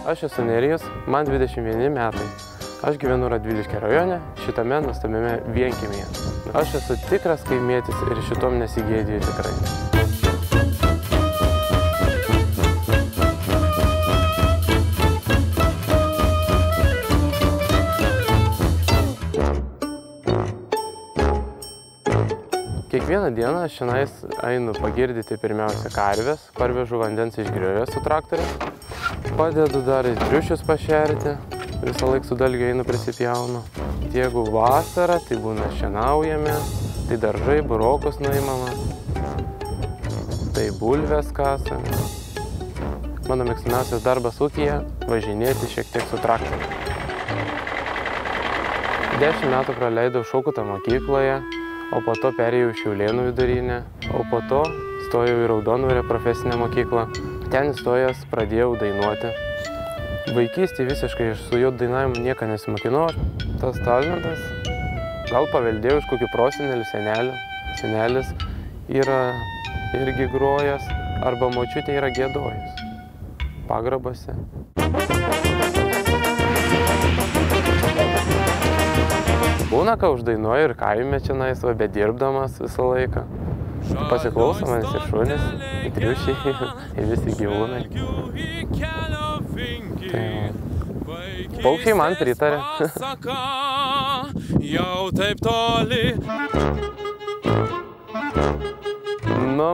Aš esu Nerijus, man 21 metai. Aš gyvenu Radviliškio rajone, šitame nuostabiame vienkiemyje. Aš esu tikras kaimietis ir šitom nesigėdiju tikrai. Kiekvieną dieną aš šiandien einu pagirdyti pirmiausia karvės, parvežu vandens iš griovės su traktoriu, padedu dar triušius pašerti, visą laiką su dalgiu einu prisipjaunu. Jeigu vasara, tai būna šienaujame, tai daržai, burokus nuimama, tai bulvės kasame. Mano mėgstamiausias darbas ūkyje – važinėti šiek tiek su traktoriu. 10 metų praleidau Šaukutą mokykloje, o po to perėjau Šiaulėnų vidurinę, o po to stojau į Raudondvario profesinę mokyklą. Ten įstojęs pradėjau dainuoti. Vaikystėje visiškai su jo dainavimu nieko nesimokinau. Tas talentas gal paveldėjau iš kokių prosenelių, senelių. Senelis yra irgi grojęs, arba močiutė yra giedojus pagrabose. Būna, ką uždainuoju ir kaime čionais, bet dirbdamas visą laiką. Pasiklauso manęs ir šunys, ir triušiai, ir visi gyvūnai. Tai paukščiai man pritarė.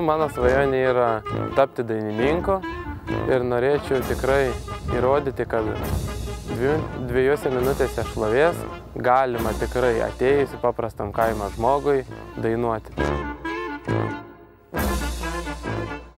Mano svajonė yra tapti dainininku ir norėčiau tikrai įrodyti, kad 2 minutėse šlovės galima tikrai atėjus paprastam kaimo žmogui dainuoti.